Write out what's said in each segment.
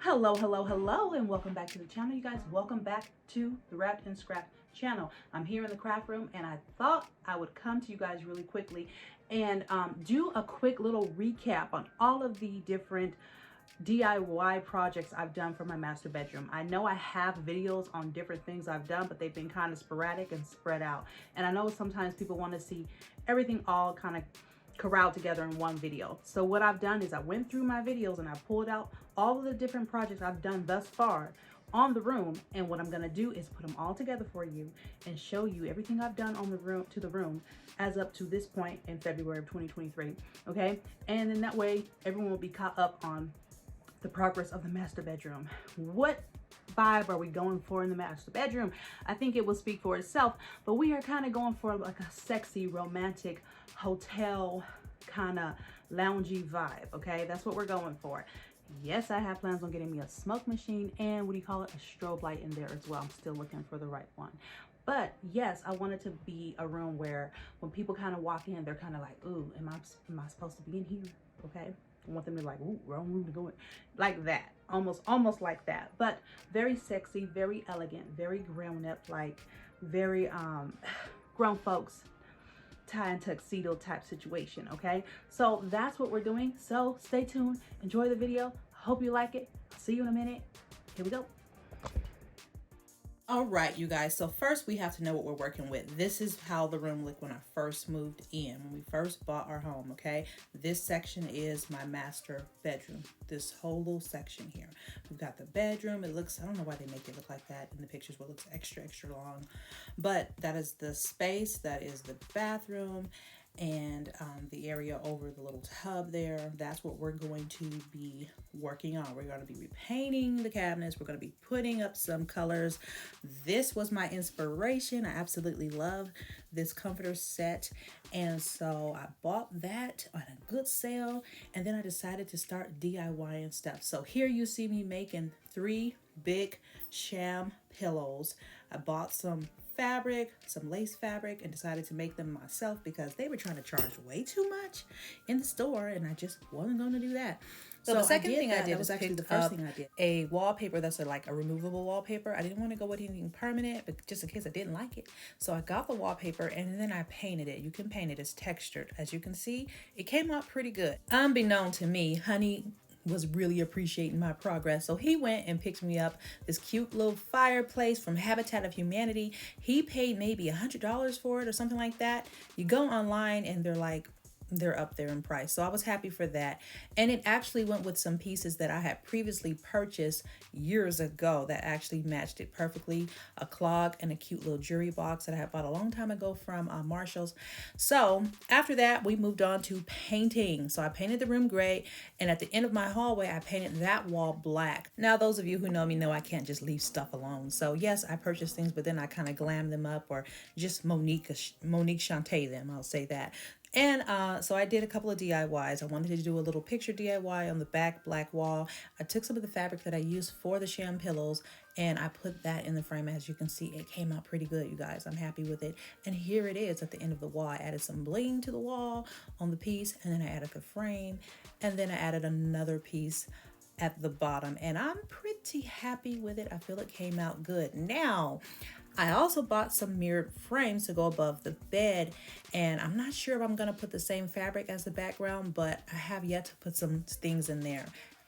Hello, hello, hello, and welcome back to the channel, you guys. Welcome back to the Wrapped and Scrapped channel. I'm here in the craft room, and I thought I would come to you guys really quickly and do a quick little recap on all of the different DIY projects I've done for my master bedroom. I know I have videos on different things I've done, but they've been kind of sporadic and spread out. And I know sometimes people want to see everything all kind of corralled together in one video. So what I've done is I went through my videos and I pulled out all of the different projects I've done thus far on the room, and what I'm gonna do is put them all together for you and show you everything I've done on the room as up to this point in February of 2023. Okay, and then that way everyone will be caught up on the progress of the master bedroom. What vibe are we going for in the master bedroom? I think it will speak for itself, but we are kind of going for like a sexy, romantic hotel kind of loungy vibe. Okay, that's what we're going for. Yes, I have plans on getting me a smoke machine and a strobe light in there as well. I'm still looking for the right one. But yes, I want it to be a room where when people kind of walk in, they're kind of like, ooh, am I supposed to be in here? Okay, I want them to be like, ooh, wrong room to go in, like that, almost like that. But very sexy, very elegant, very grown up, like very grown folks tie and tuxedo type situation. Okay, so that's what we're doing. So stay tuned, enjoy the video. Hope you like it. See you in a minute. Here we go. All right, you guys. So first we have to know what we're working with. This is how the room looked when I first moved in, when we first bought our home, okay? This section is my master bedroom. This whole little section here. We've got the bedroom. It looks, I don't know why they make it look like that in the pictures, where it looks extra long. But that is the space. That is the bathroom. And the area over the little tub there, that's what we're going to be working on. We're going to be repainting the cabinets. We're going to be putting up some colors. This was my inspiration. I absolutely love this comforter set, and so I bought that on a good sale, and then I decided to start DIYing stuff. So here you see me making 3 big sham pillows. I bought some fabric, some lace fabric, and decided to make them myself because they were trying to charge way too much in the store, and I just wasn't going to do that. So the second thing I did was actually the first thing I did, a wallpaper that's like a removable wallpaper. I didn't want to go with anything permanent, but just in case I didn't like it. So I got the wallpaper and then I painted it. You can paint it. It's textured. As you can see, it came out pretty good. Unbeknown to me, honey was really appreciating my progress. So he went and picked me up this cute little fireplace from Habitat of Humanity. He paid maybe $100 for it or something like that. You go online and they're up there in price. So I was happy for that. And it actually went with some pieces that I had previously purchased years ago that actually matched it perfectly. A clog and a cute little jewelry box that I had bought a long time ago from Marshall's. So after that, we moved on to painting. So I painted the room gray, and at the end of my hallway, I painted that wall black. Now, those of you who know me know I can't just leave stuff alone. So yes, I purchased things, but then I kind of glam them up, or just Monique Shante them, I'll say that. And so I did a couple of DIYs. I wanted to do a little picture DIY on the back black wall. I took some of the fabric that I used for the sham pillows and I put that in the frame. As you can see, it came out pretty good, you guys. I'm happy with it. And here it is at the end of the wall. I added some bling to the wall on the piece, and then I added the frame, and then I added another piece at the bottom, and I'm pretty happy with it. I feel it came out good. Now, I also bought some mirrored frames to go above the bed, and I'm not sure if I'm going to put the same fabric as the background, but I have yet to put some things in there.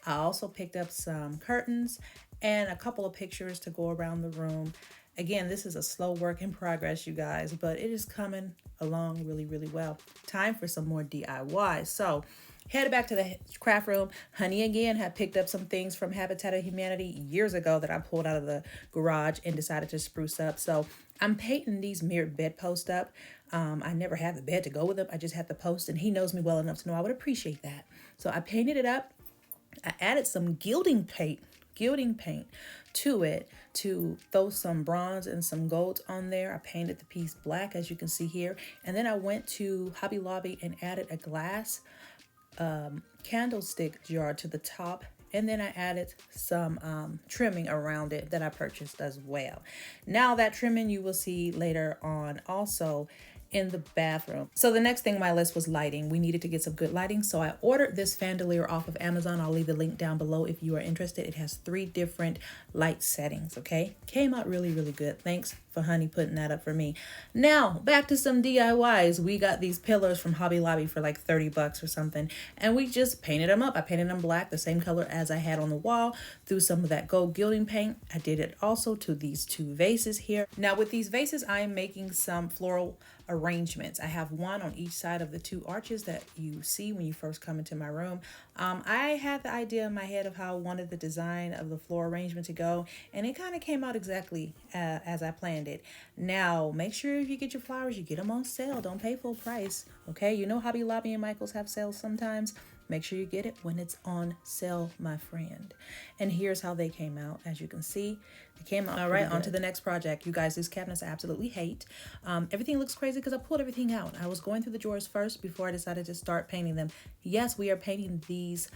I also picked up some curtains and a couple of pictures to go around the room. Again, this is a slow work in progress, you guys, but it is coming along really well. Time for some more DIY. So headed back to the craft room. Honey again had picked up some things from Habitat of Humanity years ago that I pulled out of the garage and decided to spruce up. So I'm painting these mirrored bedposts up. I never had the bed to go with them. I just had the post, and he knows me well enough to know I would appreciate that. So I painted it up. I added some gilding paint to it to throw some bronze and some gold on there. I painted the piece black, as you can see here. And then I went to Hobby Lobby and added a glass candlestick jar to the top, and then I added some trimming around it that I purchased as well. Now that trimming you will see later on also in the bathroom. So the next thing on my list was lighting. We needed to get some good lighting. So I ordered this Fandelier off of Amazon. I'll leave the link down below if you are interested. It has 3 different light settings, okay? Came out really, really good. Thanks for honey putting that up for me. Now, back to some DIYs. We got these pillars from Hobby Lobby for like 30 bucks or something, and we just painted them up. I painted them black, the same color as I had on the wall, threw some of that gold gilding paint. I did it also to these 2 vases here. Now with these vases, I am making some floral arrangements. I have one on each side of the 2 arches that you see when you first come into my room. I had the idea in my head of how I wanted the design of the floor arrangement to go, and it kind of came out exactly as I planned it. Now, make sure if you get your flowers, you get them on sale. Don't pay full price, okay? You know Hobby Lobby and Michaels have sales sometimes. Make sure you get it when it's on sale, my friend. And here's how they came out. As you can see, they came out. All right, on to the next project. You guys, these cabinets I absolutely hate. Everything looks crazy because I pulled everything out. I was going through the drawers first before I decided to start painting them. Yes, we are painting these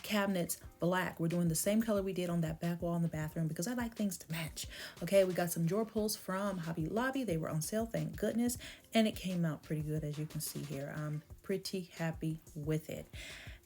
cabinets black. We're doing the same color we did on that back wall in the bathroom because I like things to match. Okay, we got some drawer pulls from Hobby Lobby. They were on sale, thank goodness, and it came out pretty good, as you can see here. I'm pretty happy with it.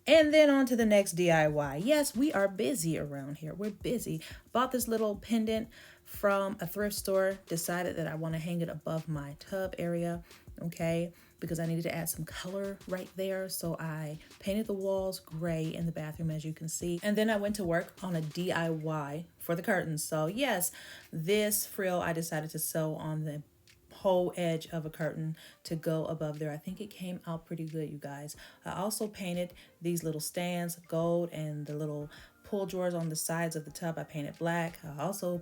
And then on to the next DIY. Yes, we are busy around here. We're busy. Bought this little pendant from a thrift store. Decided that I want to hang it above my tub area, okay, because I needed to add some color right there. So I painted the walls gray in the bathroom, as you can see. And then I went to work on a DIY for the curtains. So yes, this frill I decided to sew on the whole edge of a curtain to go above there. I think it came out pretty good, you guys. I also painted these little stands gold, and the little pull drawers on the sides of the tub I painted black. I also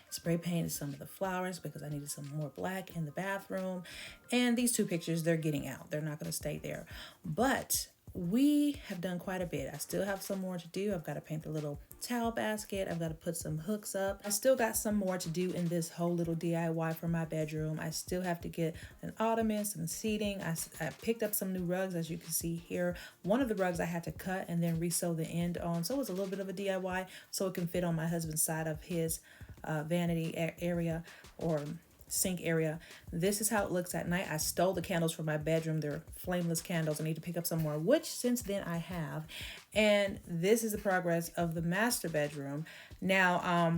spray painted some of the flowers because I needed some more black in the bathroom. And these 2 pictures, they're getting out. They're not going to stay there. But we have done quite a bit. I still have some more to do. I've got to paint the little towel basket. I've got to put some hooks up. I still got some more to do in this whole little DIY for my bedroom. I still have to get an ottoman, some seating. I picked up some new rugs, as you can see here. One of the rugs I had to cut and then re-sew the end on. So it was a little bit of a DIY so it can fit on my husband's side of his vanity area or sink area. This is how it looks at night. I stole the candles from my bedroom. They're flameless candles. I need to pick up some more, which since then I have. And this is the progress of the master bedroom. Now,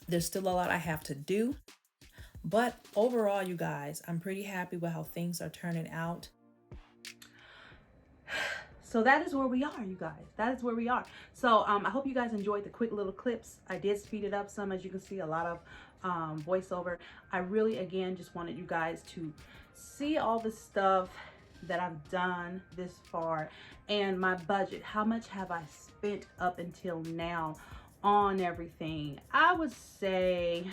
there's still a lot I have to do, but overall, you guys, I'm pretty happy with how things are turning out. So that is where we are, you guys. That is where we are. So I hope you guys enjoyed the quick little clips. I did speed it up some, as you can see, a lot of voiceover. I really, again, just wanted you guys to see all the stuff that I've done this far and my budget. How much have I spent up until now on everything? I would say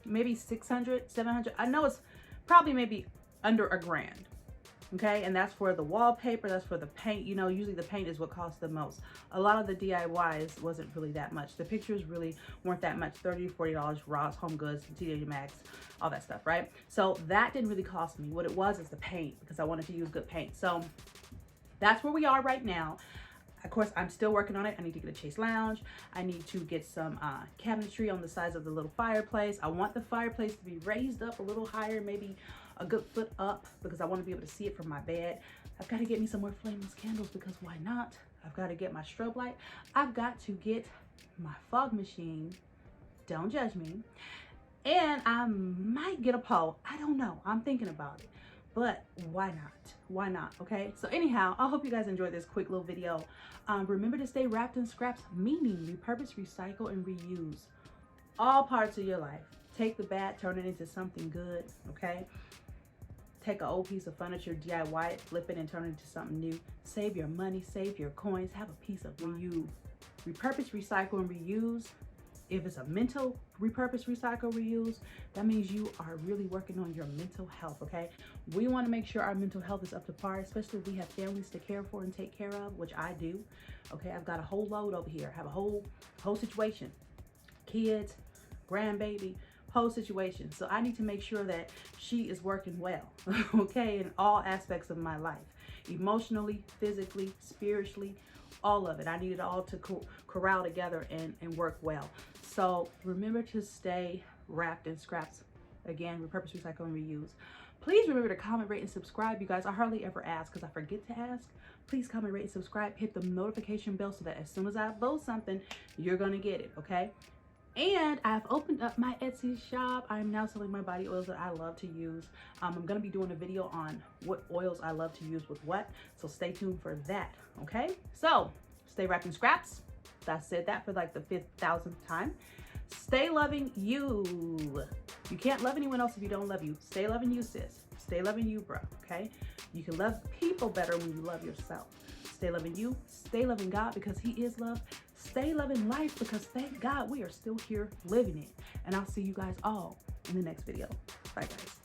maybe 600, 700. I know it's probably maybe under $1,000. Okay, and that's for the wallpaper, that's for the paint. You know, usually the paint is what costs the most. A lot of the DIYs wasn't really that much. The pictures really weren't that much. $30 to $40, Ross, Home Goods, TJ Maxx, all that stuff, right? So that didn't really cost me. What it was is the paint, because I wanted to use good paint. So that's where we are right now. Of course, I'm still working on it. I need to get a Chase Lounge. I need to get some cabinetry on the sides of the little fireplace. I want the fireplace to be raised up a little higher, maybe a good foot up, because I want to be able to see it from my bed. I've got to get me some more flameless candles, because why not? I've got to get my strobe light. I've got to get my fog machine. Don't judge me. And I might get a pole. I don't know. I'm thinking about it. But why not? Why not? Okay. So anyhow, I hope you guys enjoyed this quick little video. Remember to stay wrapped in scraps, meaning repurpose, recycle, and reuse all parts of your life. Take the bad, turn it into something good. Okay. Take an old piece of furniture, DIY it, flip it, and turn it into something new. Save your money, save your coins, have a piece of you. Repurpose, recycle, and reuse. If it's a mental repurpose, recycle, reuse, that means you are really working on your mental health, okay? We want to make sure our mental health is up to par, especially if we have families to care for and take care of, which I do. Okay, I've got a whole load over here. I have a whole situation. Kids, grandbaby, whole situation. So I need to make sure that she is working well, okay, in all aspects of my life. Emotionally, physically, spiritually, all of it. I need it all to corral together and work well. So remember to stay wrapped in scraps. Again, repurpose, recycle, and reuse. Please remember to comment, rate, and subscribe. You guys, I hardly ever ask because I forget to ask. Please comment, rate, and subscribe. Hit the notification bell so that as soon as I upload something, you're going to get it, okay? And I've opened up my Etsy shop. I'm now selling my body oils that I love to use. I'm going to be doing a video on what oils I love to use with what. So stay tuned for that, okay? So stay wrapping scraps. I said that for like the 5,000th time. Stay loving you. You can't love anyone else if you don't love you. Stay loving you, sis. Stay loving you, bro, okay? You can love people better when you love yourself. Stay loving you. Stay loving God because he is love. Stay loving life because thank God we are still here living it. And I'll see you guys all in the next video. Bye, guys.